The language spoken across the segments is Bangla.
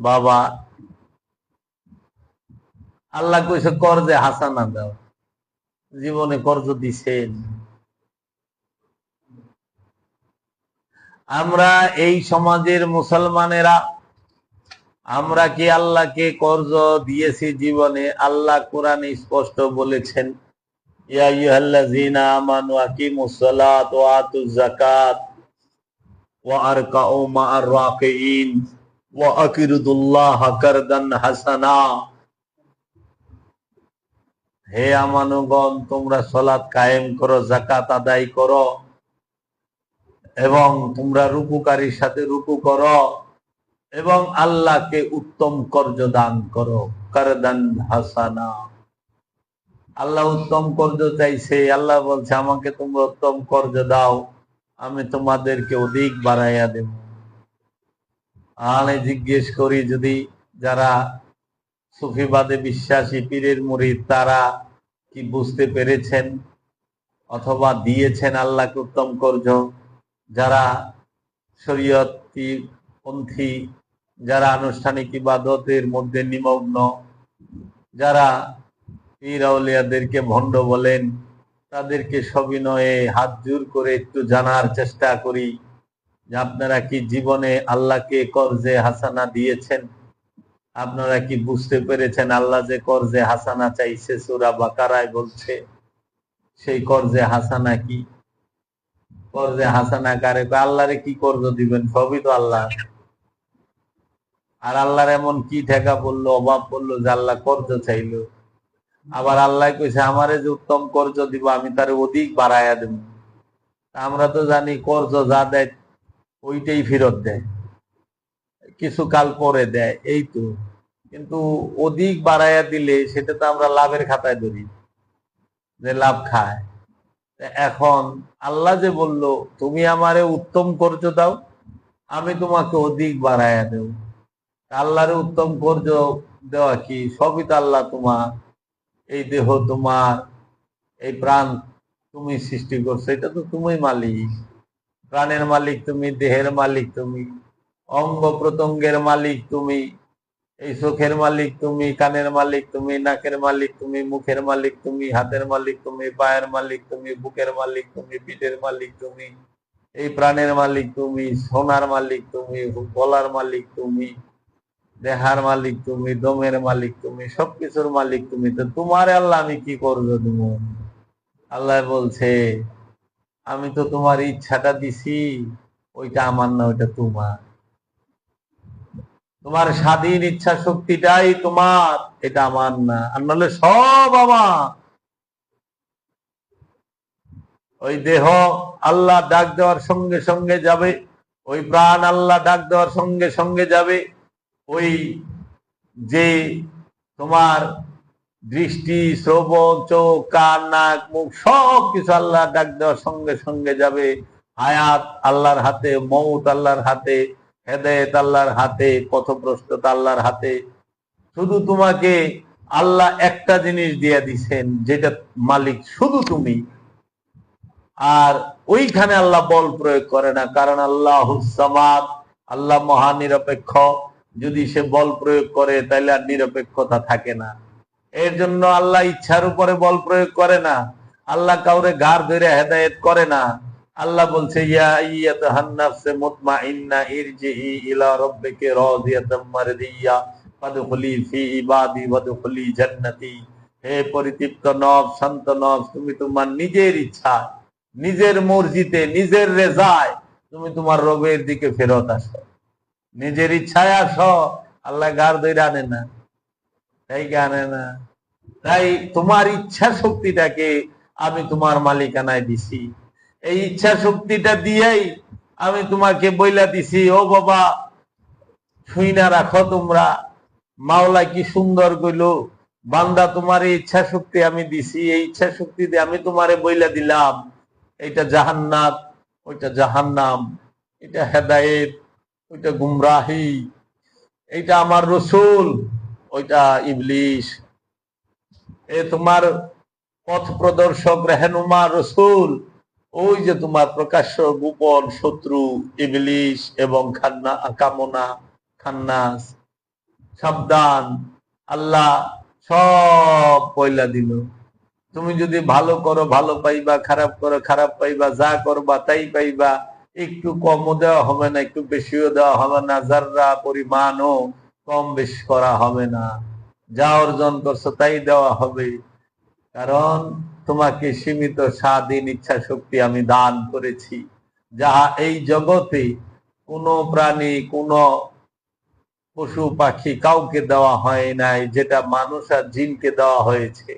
বাবা আল্লাহ কইছে কর্জে হাসানা দাও, জীবনে কর্জ দিছেন? আমরা এই সমাজের মুসলমানেরা আমরা কি আল্লাহকে কর্জ দিয়েছি জীবনে? আল্লাহ কোরআনে স্পষ্ট বলেছেন, ইয়া আইয়ুহাল্লাযীনা আমানু আকিমুস সালাত ওয়া আতুজ যাকাত ওয়া আরকাউ মা'আর রাকিঈন ওয়া আকিরুদুল্লাহ কারদান হাসানা। হে আমানুগণ, তোমরা সালাত কায়েম করো, যাকাত আদায় করো, এবং তোমরা রুকুকারীর সাথে রুকু করো, এবং আল্লাহকে উত্তম কর্জ দান করো, কারদান হাসানা। আল্লাহ উত্তম কর্জ চাইছে। আল্লাহ বলছে আমাকে তোমরা উত্তম কর্জ দাও, আমি তোমাদেরকে অধিক বাড়াইয়া দেব। আমি জিজ্ঞেস করি, যদি যারা সুফিবাদে বিশ্বাসী, পীরের মুরিদ, তারা কি বুঝতে পেরেছেন অথবা দিয়েছেন আল্লাহকে উত্তম কর্জ? যারা শরীয়তি পন্থী, যারা আনুষ্ঠানিক ইবাদতের মধ্যে নিমগ্ন, যারা পীর আউলিয়াদেরকে ভণ্ড বলেন, তাদেরকে সবিনয়ে হাত জোর করে একটু জানার চেষ্টা করি যে আপনারা কি জীবনে আল্লাহকে কর্জে হাসানা দিয়েছেন? আপনারা কি বুঝতে পেরেছেন আল্লাহ যে কর্জে হাসানা চাইছে সূরা বাকারায় বলছে, সেই কর্জে হাসানা কি? কর্জে হাসানা কারে? আল্লাহরে কি কর্জ দিবেন? সবই তো আল্লাহ। আর আল্লাহর এমন কি ঠেকা পড়লো, অভাব পড়লো যে আল্লাহ কর্জ চাইলো? আবার আল্লাহ কইছে আমারে যে উত্তম কর্জ দিব আমি তারে অধিক বাড়াইয়া দেব। আমরা তো জানি কর্জ যা দেয় ওইটাই ফেরত দেয়, কিছু কাল পরে দেয়, এই তো। কিন্তু অধিক বাড়াইয়া দিলে সেটা তো আমরা লাভের খাতায় ধরি, যে লাভ খায়। এখন আল্লাহ যে বলল তুমি আমারে উত্তম কর্জ দাও, আমি তোমাকে অধিক বাড়াইয়া দেব। আল্লাহরে উত্তম কর্জ দেওয়া কি? সবই তো আল্লাহ তোমার। এই দেহ তোমার, এই প্রাণ তুমি সৃষ্টি করছো, এটা তো তুমি মালিক। প্রাণের মালিক তুমি, দেহের মালিক তুমি, অঙ্গ প্রত্যঙ্গের মালিক তুমি, এই চোখের মালিক তুমি, কানের মালিক তুমি, নাকের মালিক তুমি, মুখের মালিক তুমি, হাতের মালিক তুমি, পায়ের মালিক তুমি, বুকের মালিক তুমি, পিঠের মালিক তুমি, এই প্রাণের মালিক তুমি, সোনার মালিক তুমি, গলার মালিক তুমি, দেহার মালিক তুমি, দমের মালিক তুমি, সবকিছুর মালিক তুমি। তো তোমার আল্লাহ আমি কি করবো তুমি? আল্লাহ বলছে আমি তো তোমার ইচ্ছাটা দিছি, ওইটা আমার না, ওইটা তোমার। তোমার স্বাধীন ইচ্ছা শক্তিটাই তোমার, এটা আমার না। আর নাহলে সব আমার। ওই দেহ আল্লাহ ডাক দেওয়ার সঙ্গে সঙ্গে যাবে, ওই প্রাণ আল্লাহ ডাক দেওয়ার সঙ্গে সঙ্গে যাবে, ওই যে তোমার দৃষ্টি, শ্রবণ, চোখ, কান, নাক, মুখ সব কিছু আল্লাহ ডাক দেওয়ার সঙ্গে সঙ্গে যাবে। হায়াত আল্লাহর হাতে, মৌত আল্লাহর হাতে, হেদায়েত আল্লাহর হাতে, পথভ্রষ্টতা আল্লাহর হাতে। শুধু তোমাকে আল্লাহ একটা জিনিস দিয়ে দিছেন, যেটা মালিক শুধু তুমি। আর ওইখানে আল্লাহ বল প্রয়োগ করে না, কারণ আল্লাহ সামাদ, আল্লাহ মহা নিরপেক্ষ। যদি সে বল প্রয়োগ করে তাহলে আর নিরপেক্ষতা থাকে না। এর জন্য আল্লাহ ইচ্ছার উপরে বল প্রয়োগ করে না। আল্লাহ কাউরে ঘাড় ধরে হেদায়েত করে না। আল্লাহ বলছে ইয়া আইয়াতুহান নাফসে মুতমাইন্না ইরজিই ইলা রাব্বিকি রাদিয়াতাম মারদিয়া ফাদখুলি ফি ইবাদি ওয়াদখুলি জান্নাতি। হে পরিতৃপ্ত নফস, শান্ত নফস, তুমি তোমার নিজের ইচ্ছা, নিজের মর্জিতে, নিজের রেজায় তুমি তোমার রবের দিকে ফেরত আসো। নিজের ইচ্ছায় আসো, আল্লাহ ঘাড় ধরে আনে না, তাই আনে না। তাই তোমার ইচ্ছা শক্তিটাকে আমি তোমার মালিকানায় দিছি। এই ইচ্ছা শক্তিটা দিয়েই আমি তোমাকে বইলা দিছি, ও বাবা শুই না রাখো তোমরা, মাওলা কি সুন্দর কইল, বান্দা তোমার এই ইচ্ছা শক্তি আমি দিছি, এই ইচ্ছা শক্তি দিয়ে আমি তোমারে বইলা দিলাম এইটা জাহান্নাত, ওইটা জাহান্নাম, এটা হেদায়েত, ওইটা গুমরাহি, এইটা আমার রসুল, ওইটা ইবলিশ। এ তোমার পথ প্রদর্শক, রেহনুমা, রসুল। ওই যে তোমার প্রকাশ্য গোপন শত্রু ইবলিশ এবং কামনা, খান্নাস। সাবধান, আল্লাহ সব পয়লা দিল। তুমি যদি ভালো করো ভালো পাইবা, খারাপ করো খারাপ পাইবা, যা করবা তাই পাইবা। একটু কমও দেওয়া হবে না, একটু বেশিও দেওয়া হবে না, যাররা পরিমাণও কম বেশি করা হবে না। যা অর্জন করছো তাই দেওয়া হবে। কারণ তোমাকে সীমিত স্বাধীন ইচ্ছা শক্তি আমি দান করেছি, যাহা এই জগতে কোনো প্রাণী, কোনো পশু পাখি কাউকে দেওয়া হয় নাই, যেটা মানুষ আর জিনকে দেওয়া হয়েছে।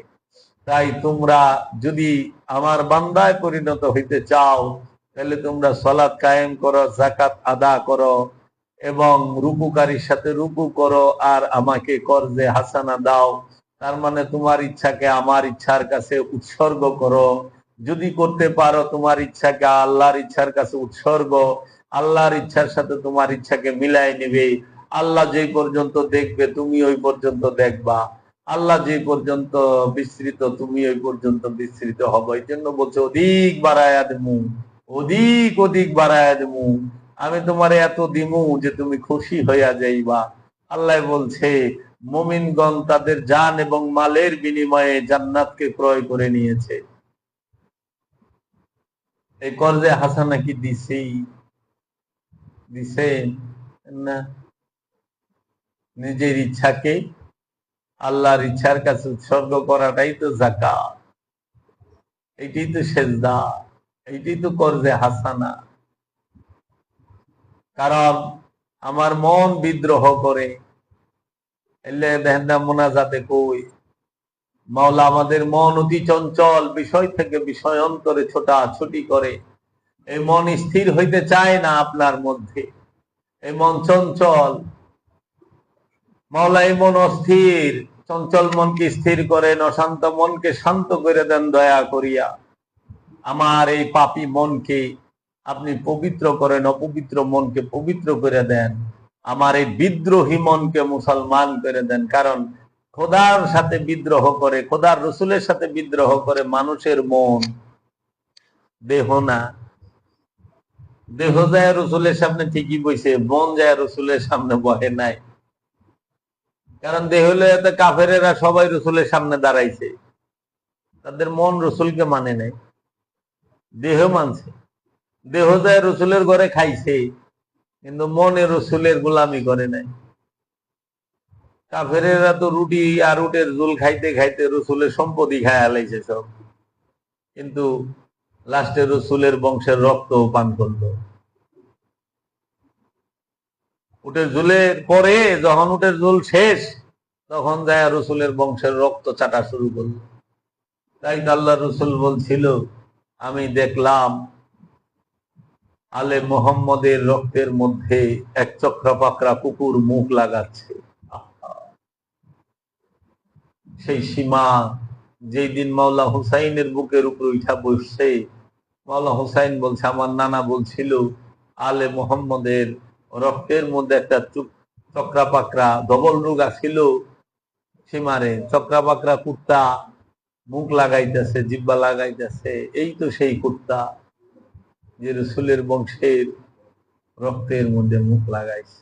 তাই তোমরা যদি আমার বান্দায় পরিণত হইতে চাও, তাহলে তোমরা সালাত কায়েম করো, যাকাত আদা করো, এবং রুকুকারীর সাথে রুকু করো, আর আমাকে কর্জে হাসানা দাও। তার মানে তোমার ইচ্ছাকে আমার ইচ্ছার কাছে উৎসর্গ করো। যদি করতে পারো তোমার ইচ্ছাকে আল্লাহর ইচ্ছার কাছে উৎসর্গ, আল্লাহর ইচ্ছার সাথে তোমার ইচ্ছাকে মিলাই নেবে। আল্লাহ যে পর্যন্ত দেখবে তুমি ওই পর্যন্ত দেখবা, আল্লাহ যে পর্যন্ত বিস্তৃত তুমি ওই পর্যন্ত বিস্তৃত হবে। এই জন্য বলছে অধিক বাড়ায়া দেমু, অধিক অধিক বাড়ায়া দেমু। আমি তোমার এত দিমু যে তুমি খুশি হইয়া যাইবা। আল্লাহ বলছে মুমিনগণ তাদের জান এবং মালের বিনিময়ে জান্নাতকে ক্রয় করে নিয়েছে। এই কর্জে হাসানা কি দিছে না? নিজের ইচ্ছাকে আল্লাহর ইচ্ছার কাছে উৎসর্গ করাটাই তো যাকাত, এইটাই তো সেজদা, এইটাই তো কর্জে হাসানা। কারণ আমার মন বিদ্রোহ করে, এলে দেখেন না মোনাজাতে কই, মাওলা আমাদের মন অতি চঞ্চল, বিষয় থেকে বিষয় অন্তরে ছোটাছুটি করে। এই মন স্থির হইতে চায় না আপনার মধ্যে, এই মন চঞ্চল। মাওলা এই মন অস্থির, চঞ্চল মনকে স্থির করেন, অশান্ত মনকে শান্ত করে দেন দয়া করিয়া। আমার এই পাপী মনকে আপনি পবিত্র করেন, অপবিত্র মনকে পবিত্র করে দেন। আমার এই বিদ্রোহী মনকে মুসলমান করে দেন। কারণ খোদার সাথে বিদ্রোহ করে, খোদার রসুলের সাথে বিদ্রোহ করে মানুষের মন, দেহ না। দেহ যায় রসুলের সামনে ঠিকই বইছে, মন যায় রসুলের সামনে বহে নাই। কারণ দেহ লইয়া কাফেরেরা সবাই রসুলের সামনে দাঁড়াইছে, তাদের মন রসুলকে মানে নাই, দেহ মানছে। দেহ যায় রসুলের ঘরে খাইছে, কিন্তু মনে রসুলের গোলামি করে নাই। কাফেরেরা তো রুটি আর উটের ঝোল খাইতে খাইতে রসুলের সম্পত্তি খায়া লাইছে সব, কিন্তু লাস্টে রসুলের বংশের রক্ত পান করলো। উটের ঝোলের পরে যখন উটের ঝোল শেষ, তখন যায় রসুলের বংশের রক্ত চাটা শুরু করলো। তাই আল্লাহ রসুল বলছিল, আমি দেখলাম আলে মোহাম্মদের রক্তের মধ্যে এক চক্রা পাকড়া কুকুর মুখ লাগাচ্ছে। সেই সীমা যেই দিন মাওলা হুসাইনের বুকের উপর উঠা বসছে, মাওলা হুসাইন বলছে আমার নানা বলছিল আলে মোহাম্মদের রক্তের মধ্যে একটা চক্রা পাকড়া ধবল রোগা ছিল, সীমারে চক্রা পাকড়া কুত্তা মুখ লাগাইতেছে, জিব্বা লাগাইতেছে। এই তো সেই কুত্তা যে রসুলের বংশের রক্তের মধ্যে মুখ লাগাইছে।